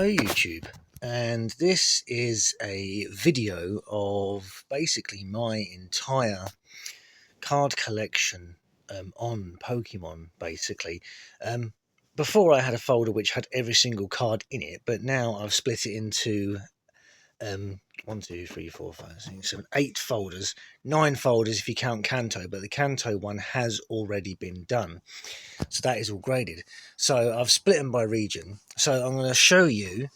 Hello YouTube, and this is a video of basically my entire card collection on Pokemon basically. Before I had a folder which had every single card in it, but now I've split it into 1, 2, 3, 4, 5, 6, 7, 8 folders, 9 folders if you count Kanto, but the Kanto one has already been done, so that is all graded. So I've split them by region, so I'm going to show you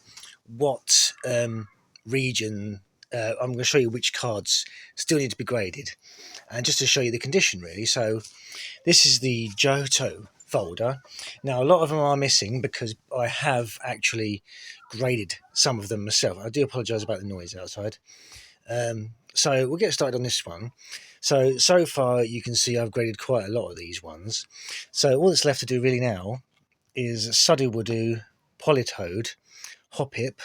what region I'm going to show you which cards still need to be graded, and just to show you the condition really. So this is the Johto folder. Now a lot of them are missing because I have actually graded some of them myself. I do apologize about the noise outside. So we'll get started on this one. So far you can see I've graded quite a lot of these ones. So all that's left to do really now is Sudowoodo, Politoed, Hoppip,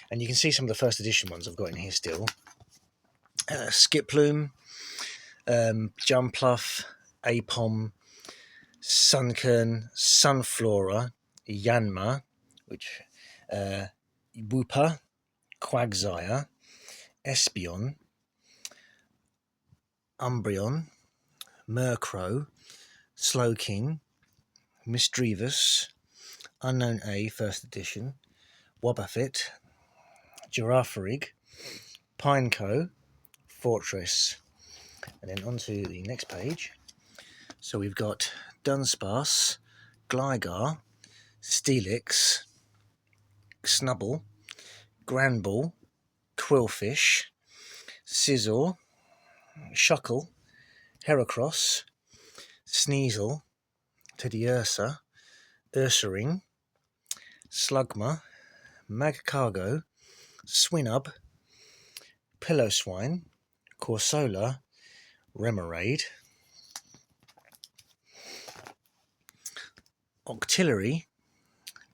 and you can see some of the first edition ones I've got in here still. Skiploom, Jumpluff, Apom, Sunkern, Sunflora, Yanma, which Wooper, Quagsire, Espeon, Umbreon, Murkrow, Slowking, Misdreavus, Unknown A first edition, Wobbuffet, Girafarig, Pineco, Fortress, and then onto the next page. So we've got Dunsparce, Gligar, Steelix, Snubble, Granbull, Quillfish, Scizor, Shuckle, Heracross, Sneasel, Teddiursa, Ursaring, Slugma, Magcargo, Swinub, Pillowswine, Corsola, Remoraid, Octillery,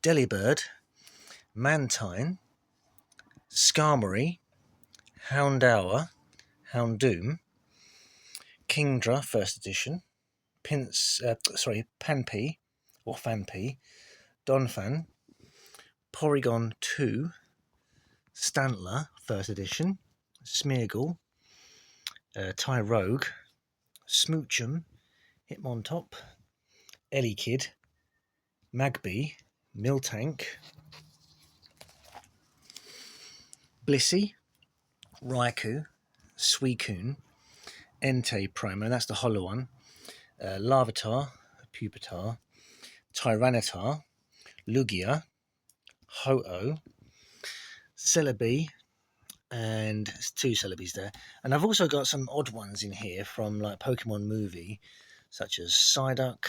Delibird, Mantine, Skarmory, Houndour, Houndoom, Kingdra first edition, Panpy or Fanpy, Donphan, Porygon 2, Stantler first edition, Smeargle, Tyrogue, Smoochum, Hitmontop, Elekid, Magby, Miltank, Blissey, Raikou, Suicune, Entei Promo, that's the hollow one, Larvitar, Pupitar, Tyranitar, Lugia, Ho-Oh, Celebi, and there's 2 Celebis there. And I've also got some odd ones in here from like Pokemon Movie, such as Psyduck,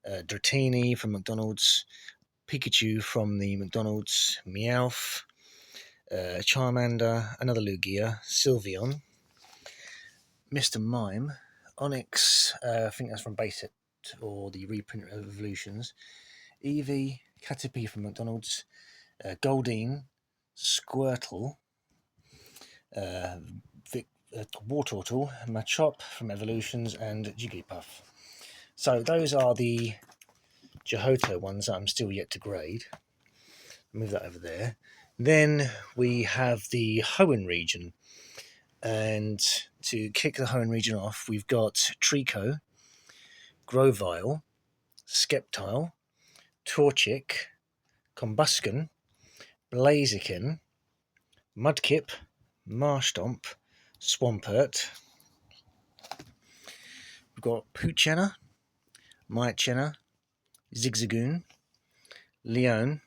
Dratini from McDonald's, Pikachu from the McDonald's, Meowth, Charmander, another Lugia, Sylveon, Mr. Mime, Onyx, I think that's from Base Set or the reprint of Evolutions, Eevee, Caterpie from McDonald's, Goldeen, Squirtle, Wartortle, Machop from Evolutions, and Jigglypuff. So those are the Johto ones that I'm still yet to grade. Move that over there. Then we have the Hoenn region, and to kick the Hoenn region off, we've got Trico, Grovyle, Sceptile, Torchic, Combusken, Blaziken, Mudkip, Marshtomp, Swampert. We've got Poochenna, Mychenna, Zigzagoon, Leon,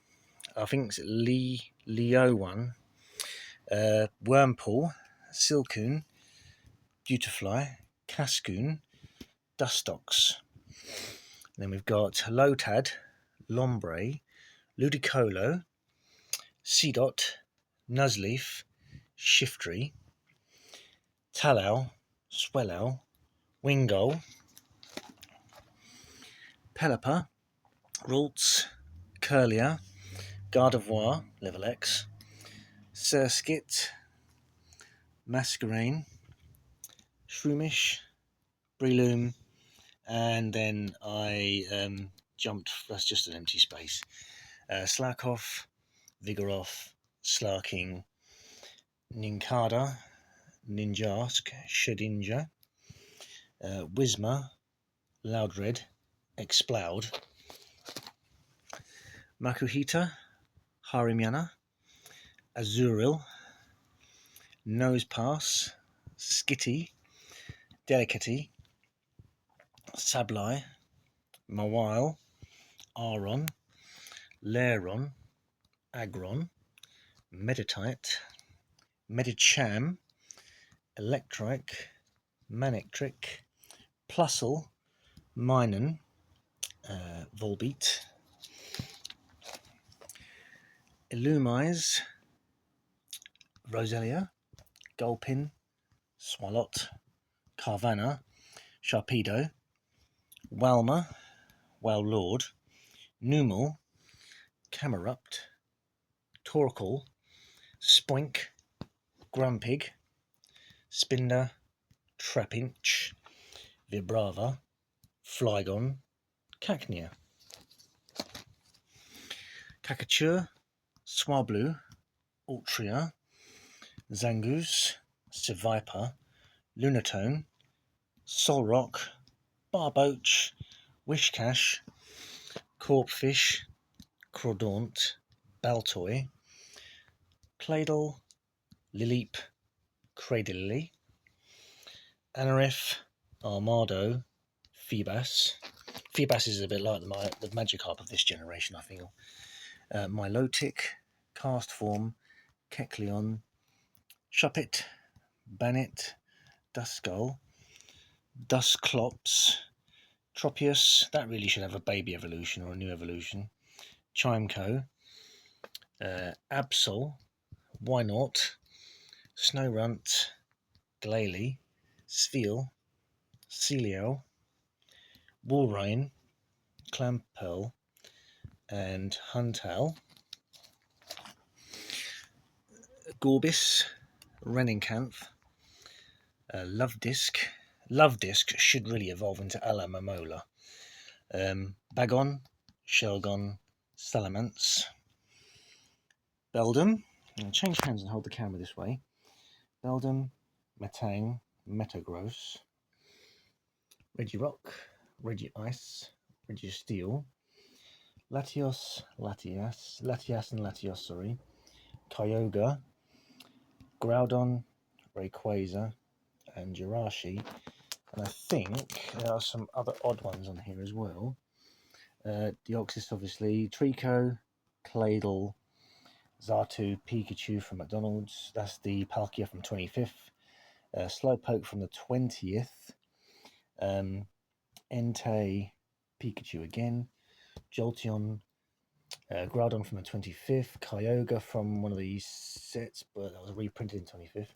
I think it's Leo1, Wurmple, Silcoon, Beautifly, Cascoon, Dustox. And then we've got Lotad, Lombre, Ludicolo, Seedot, Nuzleaf, Shiftry, Talau, Swellow, Wingull, Pelipper, Ralts, Curlier, Gardevoir, level X, Surskit, Masquerain, Shroomish, Breloom, and then I jumped, that's just an empty space, Slakoth, Vigoroth, Slarking, Ninkada, Ninjask, Shedinja, Whismur, Loudred, Exploud, Makuhita, Harimiana, Azuril, Nosepass, Skitty, Delicatey, Sableye, Mawile, Aron, Lairon, Agron, Meditite, Medicham, Electrike, Manectric, Plusle, Minun, Volbeat, Illumise, Roselia, Gulpin, Swalot, Carvanha, Sharpedo, Walmer, Wowlord, Numel, Camerupt, Torkoal, Spoink, Grumpig, Spinder, Trapinch, Vibrava, Flygon, Cacnea, Cacatuur, Swablu, Altria, Zangoose, Seviper, Lunatone, Solrock, Barboach, Wishcash, Corpfish, Crawdaunt, Baltoy, Claydol, Lileep, Cradily, Anorith, Armado, Feebas. Feebas is a bit like the Magikarp of this generation, I feel. Milotic, Castform, Kecleon, Shuppet, Bannet, Duskull, Dusclops, Tropius, that really should have a baby evolution or a new evolution, Chimeco, Absol, Wynort, Snowrunt, Glalie, Spheal, Celio, Walrein, Clamperl, and Huntal, Gorbis, Renninkanth, Lovedisk. Lovedisk should really evolve into Alamomola. Bagon, Shelgon, Salamence, Beldum. I'll change hands and hold the camera this way. Beldum, Metang, Metagross, Regirock, Regice, Registeel, Latios, Latias, Kyogre, Groudon, Rayquaza, and Jirachi. And I think there are some other odd ones on here as well. Deoxys, obviously, Trico, Claydol, Xatu, Pikachu from McDonald's. That's the Palkia from 25th. Slowpoke from the 20th. Entei, Pikachu again. Jolteon, Groudon from the 25th. Kyogre from one of these sets, but that was reprinted in 25th.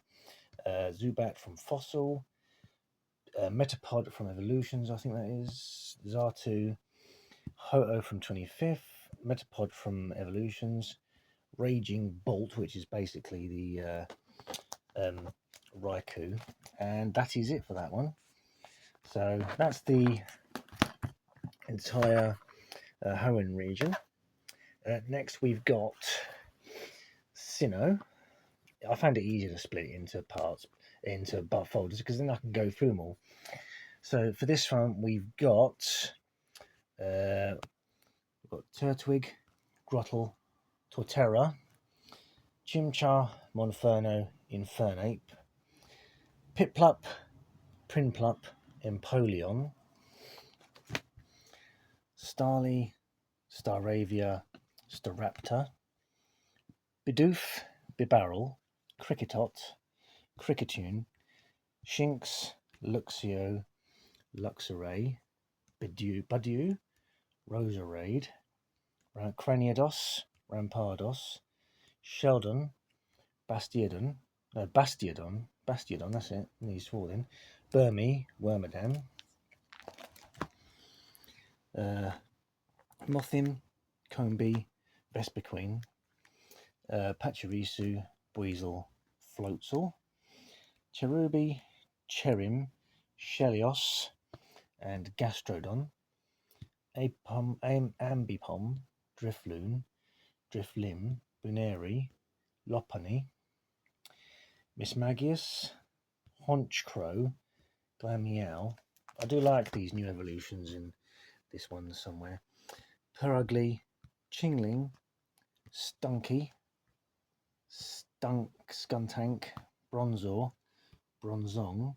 Zubat from Fossil. Metapod from Evolutions, I think that is. Xatu, Ho-Oh from 25th. Metapod from Evolutions. Raging Bolt, which is basically the Raikou. And that is it for that one. So that's the entire Hoenn region. Next we've got Sinnoh. I found it easier to split it into parts, into folders, because then I can go through them all. So for this one, we've got Turtwig, Grottle, Torterra, Chimchar, Monferno, Infernape, Piplup, Prinplup, Empoleon, Starly, Staravia, Staraptor, Bidoof, Bibarel, Cricketot, Cricketune, Shinx, Luxio, Luxray, Budew, Roserade, Craniados, Rampardos, Sheldon, Bastiodon, that's it, knees falling, Burmy, Wormadam, Mothim, Combee, Vespiquen, Pachirisu, Buizel, Floatzel, Cherubi, Cherim, Shelios, and Gastrodon, Ambipom, Drifloon, Driflim, Buneri, Lopunny, Mismagius, Haunch Crow, Glameow. I do like these new evolutions in this one somewhere. Perugly, Chingling, Stunky, Skuntank, Bronzor, Bronzong,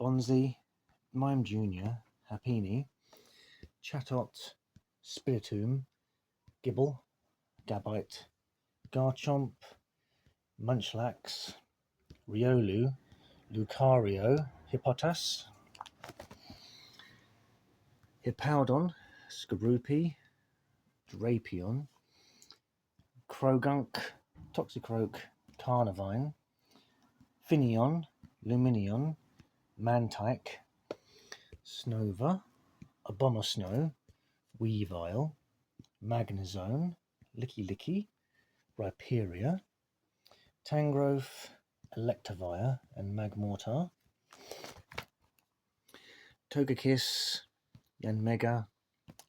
Bonzi, Mime Jr., Happini, Chatot, Spiritomb, Gibble, Gabite, Garchomp, Munchlax, Riolu, Lucario, Hippotas, Hippowdon, Skorupi, Drapion, Krogunk, Toxicroak, Carnivine, Finneon, Luminion, Mantike, Snova, Abomasnow, Weavile, Magnezone, Licky, Rhyperia, Tangrowth, Electivire, and Magmortar, Togekiss, Yanmega,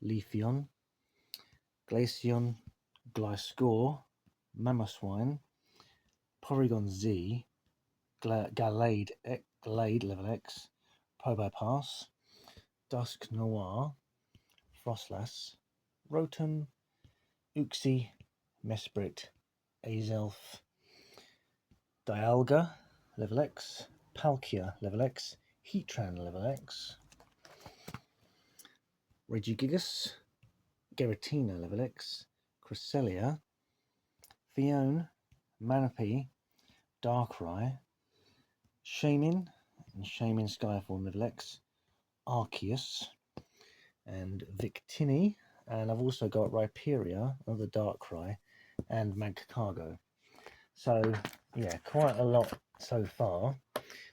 Leafeon, Glaceon, Gliscor, Mamoswine, Porygon Z, Gallade level X, Probopass, Dusk Noir, Frostlass, Rotom, Uxie, Mesprit, Azelf, Dialga level X, Palkia level X, Heatran level X, Regigigas, Giratina level X, Cresselia, Fione, Manaphy, Darkrai, Shaymin and Shaymin Skyform level X, Arceus, and Victini, and I've also got Rhyperia, another Darkrai, and Magcargo. So yeah, quite a lot so far.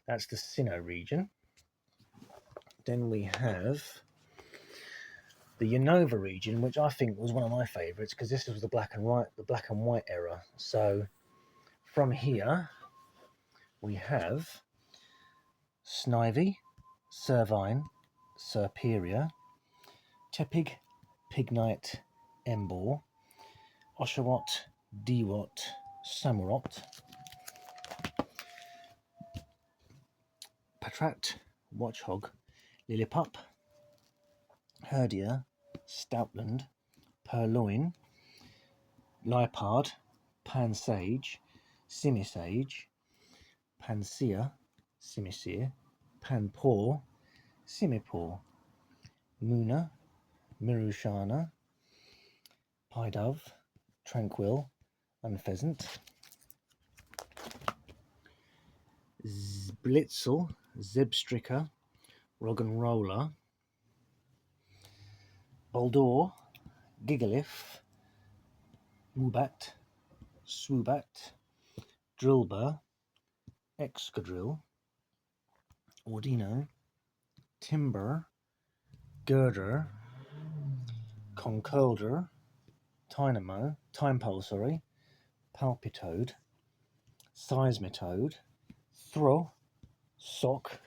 That's the Sinnoh region. Then we have the Unova region, which I think was one of my favourites because this was the black and white era. So from here we have Snivy, Servine, Serperia, Tepig, Pignite, Emboar, Oshawott, Dewott, Samurott, Patrat, Watchhog, Lillipup, Herdia, Stoutland, Purloin, Lipard, Pansage, Simisage, Pansear, Simisear, Panpour, Simipour, Muna, Mirushana, Pidove, Tranquil, Unpheasant, Blitzel, Zebstrika, Roggenrola, Boldore, Gigalith, Woobat, Swoobat, Drillbur, Excadrill, Ordino, Timber, Girder, Concolder, Timepole, Palpitoad, Seismitoad, Throw, Sock,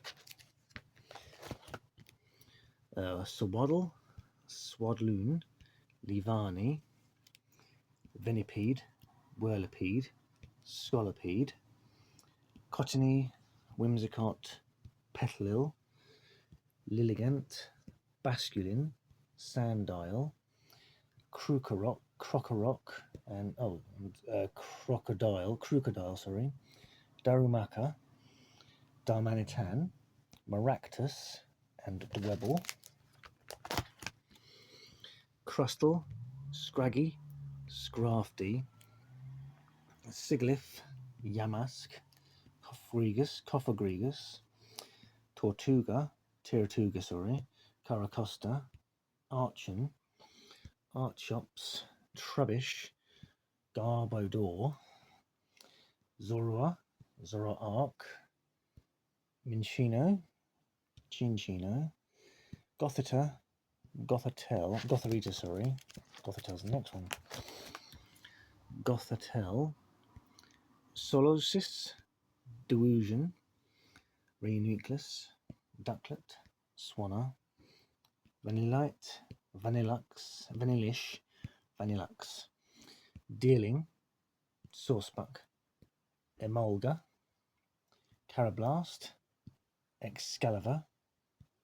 Swaddle, Swadloon, Livani, Venipede, Whirlipede, Scolipede, Cottony, Whimsicott, Petalil, Lilligant, Basculin, Sandile, Crocorock, and Crocodile, Darumaka, Darmanitan, Maractus, and Dwebble, Crustle, Scraggy, Scrafty, Siglif, Yamask, Cophagregus, Tortuga, Caracosta, Archon, Archops, Trubbish, Garbodor, Zorua, Zoroark, Minchino, Chinchino, Gothita, Gothorita's the next one. Gothitelle, Solosis, Delusion, Renucleus, Ducklet, Swanna, Vanillite, Vanillux, Vanillish, Vanillux, Deerling, Saucebuck, Emolga, Carablast, Excalibur,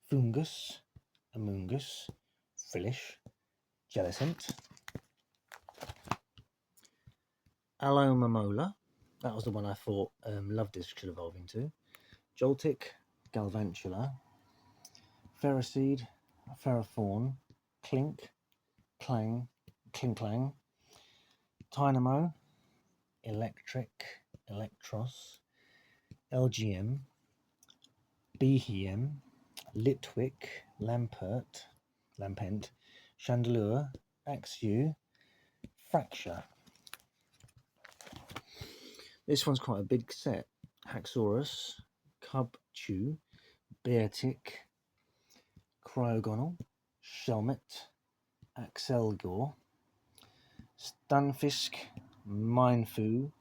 Fungus, Amoongus, Frillish, Jellicent, Alomomola, that was the one I thought Luvdisc should evolve into, Joltik, Galvantula, Ferroseed, Ferrothorn, Clink, Clang, Klinklang, Tynamo, Electric, Electros, LGM, Behem, Litwick, Lampent, Chandelure, Axew, Fracture. This one's quite a big set. Haxorus, Cubchew, Beartic, Cryogonal, Shelmet, Axelgor, Stunfisk, Minefu,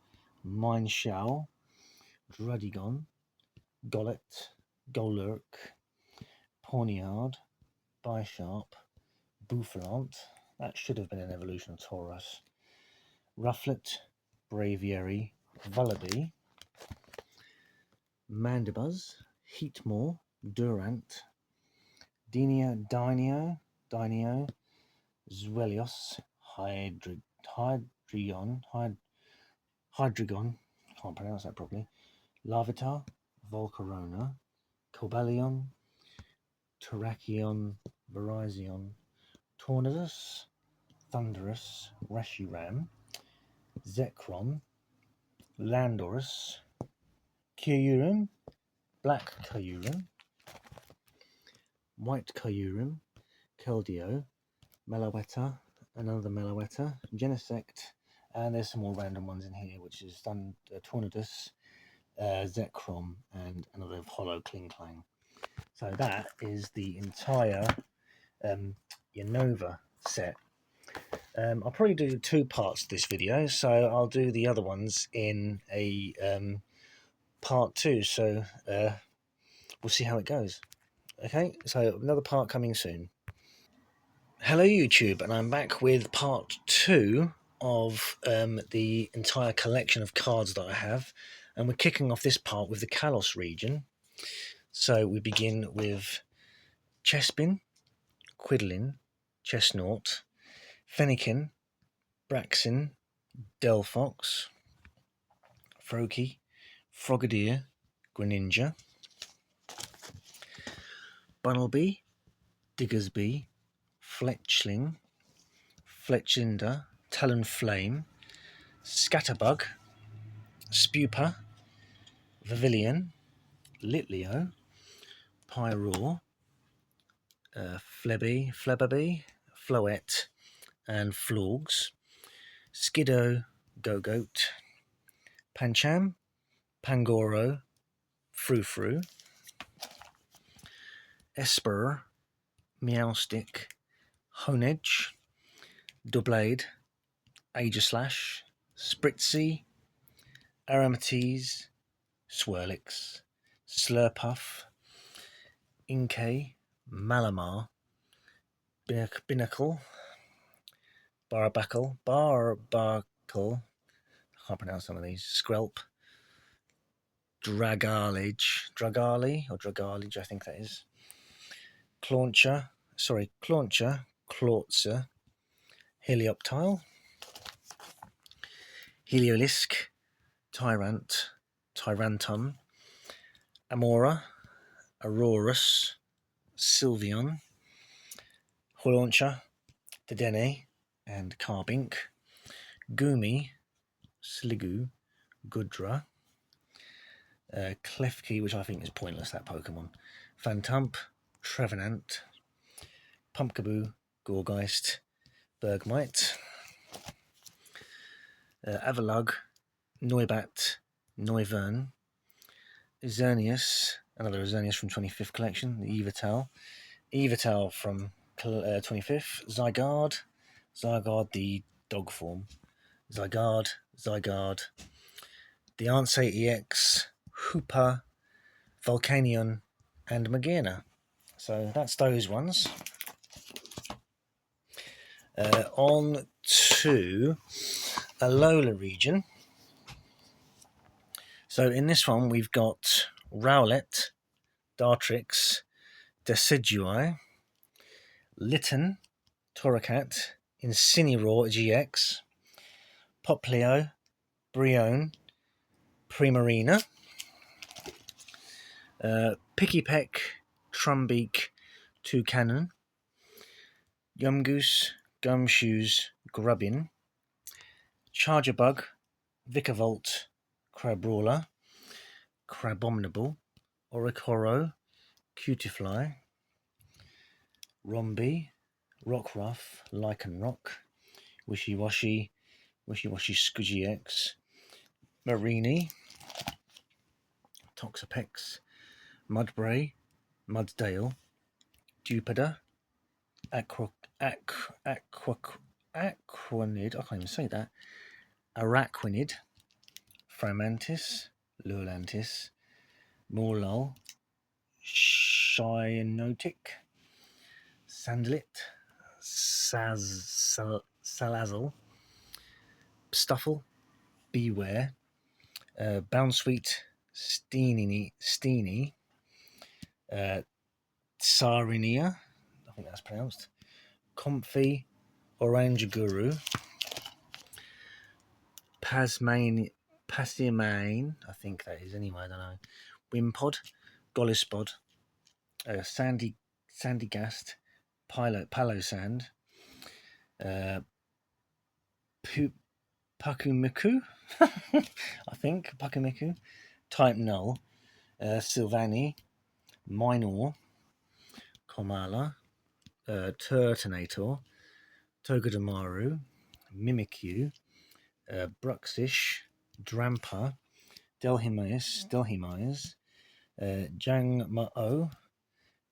Mineshow, Drudigon, Gollet, Golurk, Pawniard, Bisharp, Bouffalant, that should have been an evolution of Taurus, Rufflet, Braviary, Vullaby, Mandibuzz, Heatmore, Durant, Dinio, Zwelios, Hydreigon, can't pronounce that properly, Larvitar, Volcarona, Cobalion, Terrakion, Virizion, Tornadus, Thunderous, Reshiram, Zekrom, Landorus, Kyurem, Black Kyurem, White Kyurem, Keldeo, Meloetta, another Meloetta, Genesect, and there's some more random ones in here, which is Tornadus, Zekrom, and another Hollow Klinklang. So that is the entire Unova set. I'll probably do 2 parts to this video, so I'll do the other ones in a part 2, so we'll see how it goes. Okay, so another part coming soon. Hello YouTube, and I'm back with part 2 of the entire collection of cards that I have, and we're kicking off this part with the Kalos region. So we begin with Chespin, Quidlin, Chestnut, Fennekin, Braxin, Delphox, Froakie, Frogadier, Greninja, Bunnelby, Diggersby, Fletchling, Fletchinder, Talonflame, Scatterbug, Spupa, Vivillon, Litleo, Pyroar, Flebby, Floette, and Florgs, Skiddo, Gogoat, Pancham, Pangoro, Frou-Frou, Esper, Meowstick, Honedge, Doublade, Aegislash, Spritzy, Aromatisse, Swirlix, Slurpuff, Inkay, Malamar, Binnacle, Barbacle, I can't pronounce some of these, Skrelp, Dragalage, I think that is, Clauncher, Clautzer, Helioptile, Heliolisk, Tyrantum, Amora, Aurorus, Sylveon, Hauncher, Dedenne, and Carbink, Goomy, Sliggoo, Gudra, Klefki, which I think is pointless, that Pokemon, Phantump, Trevenant, Pumpkaboo, Gorgeist, Bergmite, Avalugg, Noibat, Noivern, Xerneas, another Xerneas from 25th collection, the Evital from 25th, Zygarde the dog form, Zygarde, the Ansei EX, Hoopa, Volcanion, and Magearna. So that's those ones. On to Alola region. So in this one we've got Rowlet, Dartrix, Decidui, Litten, Torracat, Incineroar GX, Poplio, Brione, Primarina, Pikipek, Trumbeak, Toucanon, Yumgoose, Gumshoes, Grubbin, Chargerbug, Vicavolt, Crabrawler, Crabominable, Oricoro, Cutifly, Rombi, Rockruff, Lycanroc, Wishy-Washy, Scudgy X, Marini, Toxapex, Mudbray, Mudsdale, Jupiter, Aquanid, I can't even say that, Araquanid, Framantis, Lulantis, Morlul, Cyanotic, Sandlit, Salazzle, Stuffle, Beware, Bounsweet, Steenie, Tsarinia, I think that's pronounced, Comfy, Orange Guru, Pasiamane, I think that is anyway, I don't know, Wimpod, Gollispod, Sandy Gast, Palo Sand, Pakumiku, I think, Pakumiku, Type Null, Sylvani, Minor, Komala, Turtonator, Togedemaru, Mimikyu, Bruxish, Drampa, Delhimayas, Jangmao,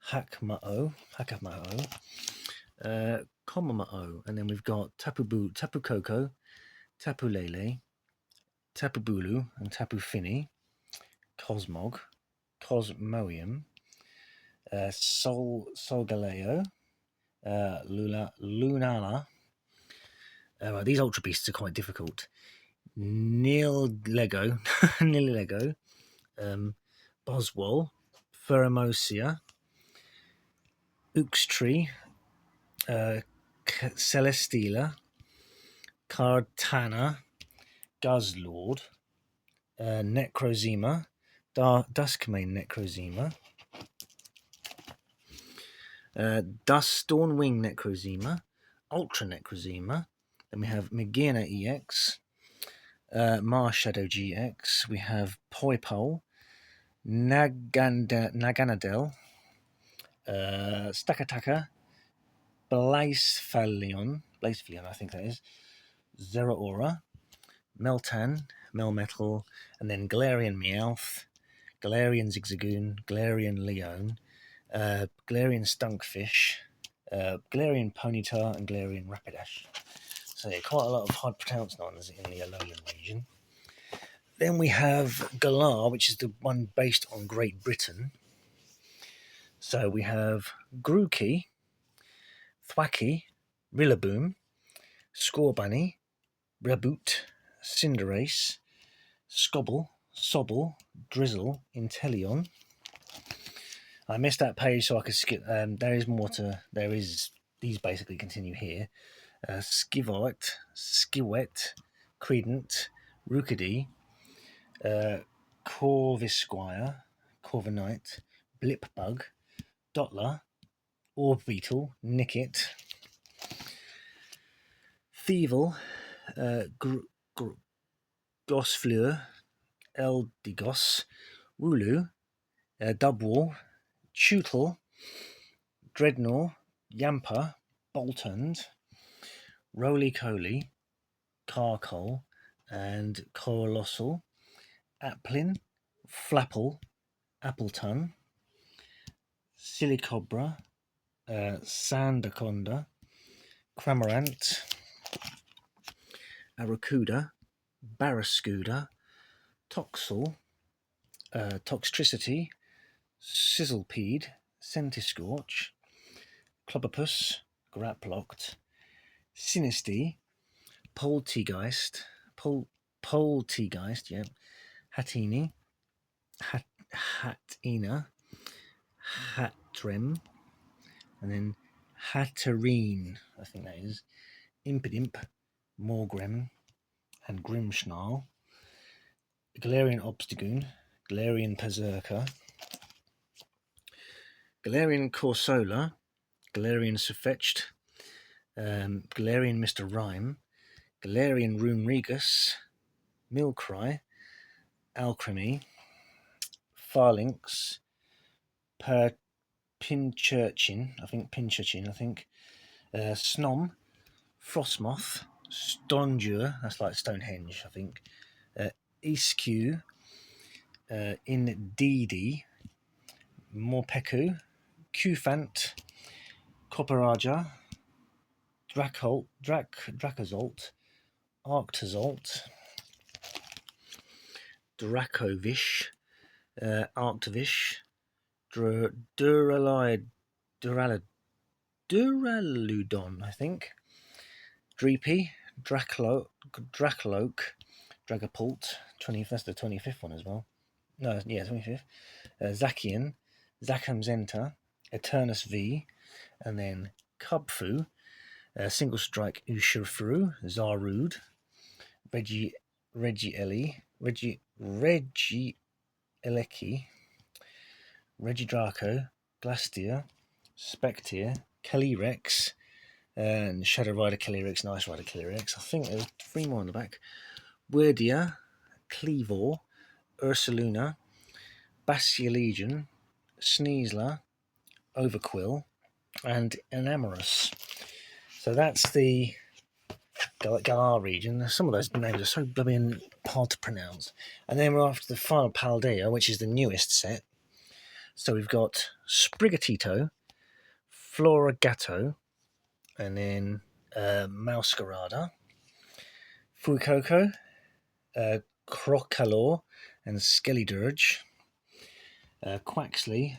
Hakmao, Komamao, and then we've got Tapu Koko, Tapu Lele, Tapu Bulu, and Tapu Fini, Cosmog, Cosmoium, Solgaleo, Lunala. These Ultra Beasts are quite difficult. Nililego, Boswell, Pheromosia, Uxtree, Celesteela, Cardtana, Guzzlord, Necrozema, Duskmane Necrozema, Stormwing Necrozema, Ultra Necrozema. Then we have Magearna EX, Marshadow GX. We have Poipole, Naganadel, Stakataka, Blacephalon, I think that is, Zeraora, Meltan, Melmetal, and then Galarian Meowth, Galarian Zigzagoon, Galarian Leone, Galarian Stunkfish, Galarian Ponyta, and Galarian Rapidash. So yeah, quite a lot of hard pronounced ones in the Alolan region. Then we have Galar, which is the one based on Great Britain. So we have Grookey, Thwackey, Rillaboom, Scorbunny, Raboot, Cinderace, Skobble, Sobble, Drizzle, Inteleon. I missed that page so I could skip. There is more to. These basically continue here. Skivot, Credent, Rookidee, Corvisquire, Corviknight, Blipbug, Dottler, Orbeetle, Nickit, Thievel, Gossfleur, Eldegoss, Wooloo, Dubwool, Tootle, Dreadnought, Yamper, Boltund, Roly-Coly, Carcole, and Colossal, Applin, Flapple, Appleton, Silicobra, Sandaconda, Cramorant, Aracuda, Barraskewda, Toxel, Toxtricity, Sizzlepede, Centiscorch, Clobopus, Graplocked, Sinistea, Poltegeist, yeah, Hatini, Hatina, Hatrem, and then Hatterene, I think that is, Impidimp, Morgrem, and Grimshnarl, Galarian Obstagoon, Galarian Berserker, Galarian Corsola, Galarian Sefetched, Galarian Mr. Rhyme, Galarian Runerigus, Milcry, Alchemy, Pharynx, Pinchurchin, Snom, Frostmoth, Stondur, that's like Stonehenge, I think, Iskew, Indeedee, Morpeku, Cufant, Copperaja, Dracozolt, Arctozolt, Dracovish, Arctovish, Duraludon, I think, Dreepy, Dracloak, Dragapult, that's the 25th one as well. No, yeah, 25th. Zacian, Zachamzenta, Eternus V, and then Cubfu, Single Strike Ushurfru, Zarude, Reggie Eleki, Regidraco, Glastier, Spectier, Calyrex, and Shadow Rider Calyrex, Nice Rider Calyrex. I think there's 3 more on the back. Wordia, Cleavor, Ursaluna, Basilegion, Sneasler, Overquill, and Enamorous. So that's the Galar region. Some of those names are so blooming hard to pronounce. And then we're after the final Paldea, which is the newest set. So we've got Sprigatito, Floragato, and then Mouscarada, Fuecoco, Crocalor, and Skellydurge, Quaxley,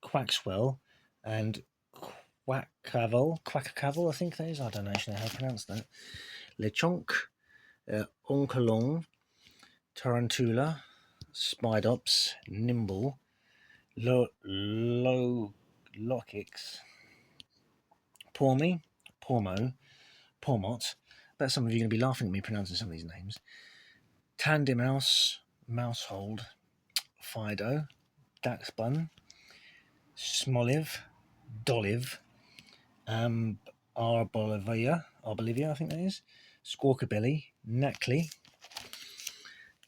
Quaxwell, and Quackacavel, I think that is. I don't actually know how to pronounce that. Lechonk, Onkalong, Tarantula, Spidops, Nimble, Lokix, Pormy, Pormo, Pormot. Bet some of you are going to be laughing at me pronouncing some of these names. Tandemouse, Mousehold, Fido, Daxbun, Smoliv, Doliv, Arbolivia, I think that is, Squawkabilly, Knackley,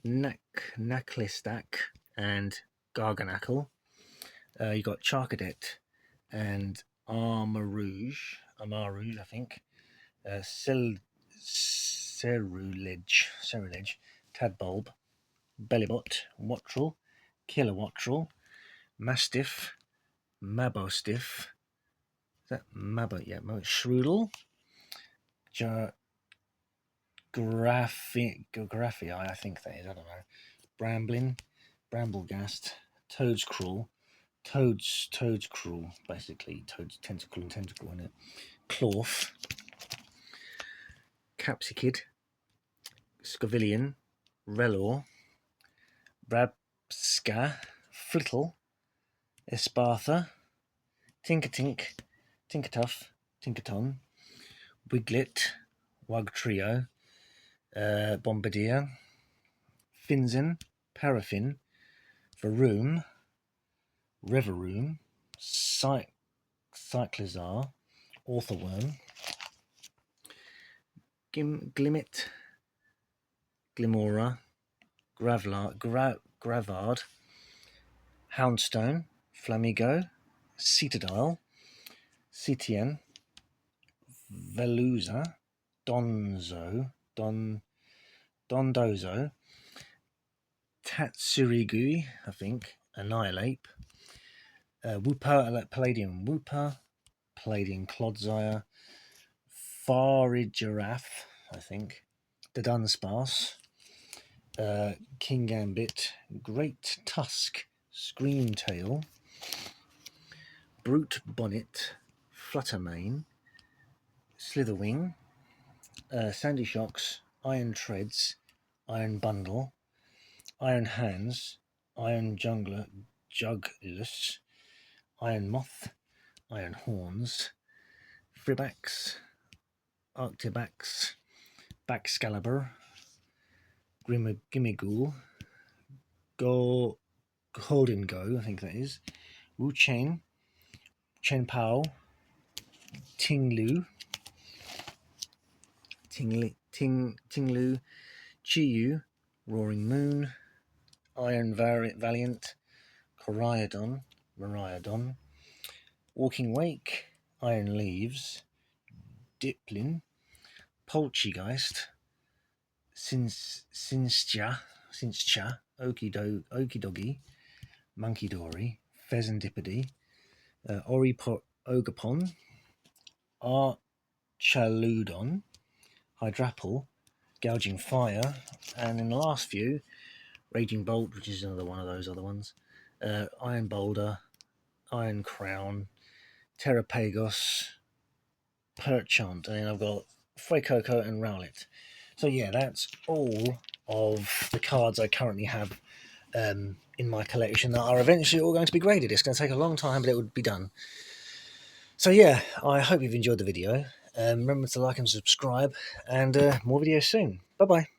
Knacklistack, and Garganackle. You got Charcadet and Armarouge, I think. Cerulege, Tadbulb, Bellybot, Wattrel, Kilowattrel, Mastiff, Mabostiff, is that Mabo? Yeah, Shroodle, Graphii, I think that is, I don't know. Bramblin, Bramblegast, Toadscruel, Toadscruel, basically, Toad's tentacle and tentacle in it. Clorf, Capsicid, Scovillian, Relor, Brabska, Flittle, Espartha, Tinkertink, Tinkertuff, Tinkerton, Wiglet, Wugtrio, Bombardier, Finzin, Paraffin, Varoom, Reveroom, Cyclizar, Orthworm, Glimmet, Glimora, Gravard, Houndstone, Flamigo, Citadile, Citian, Veluza, Dondozo, Tatsurigui, I think, Annihilate, Palladium Wooper, Palladium Clodsire, Farigiraffe, I think, the Dunsparce, King Gambit, Great Tusk, Screamtail, Brute Bonnet, Fluttermane, Slitherwing, Sandy Shocks, Iron Treads, Iron Bundle, Iron Hands, Iron Juglus, Iron Moth, Iron Horns, Fribax, Arctibax, Baxcalibur, Gimmigool, Go Golden Go, I think that is, Wu Chen, Chen Pao, Tinglu, Tinglu, Chiyu, Roaring Moon, Iron Valiant, Mariadon, Walking Wake, Iron Leaves, Diplin, Poltergeist, Sinscha, Okidogi, Monkey Dory, Pheasantipede, Ogapon, Archaludon, Hydrapple, Gouging Fire, and in the last few, Raging Bolt, which is another one of those other ones, Iron Boulder, Iron Crown, Terrapagos, Perchant, and then I've got Fuecoco and Rowlet. So yeah, that's all of the cards I currently have in my collection that are eventually all going to be graded. It's going to take a long time, but it would be done. So yeah, I hope you've enjoyed the video. Remember to like and subscribe, and more videos soon. Bye bye.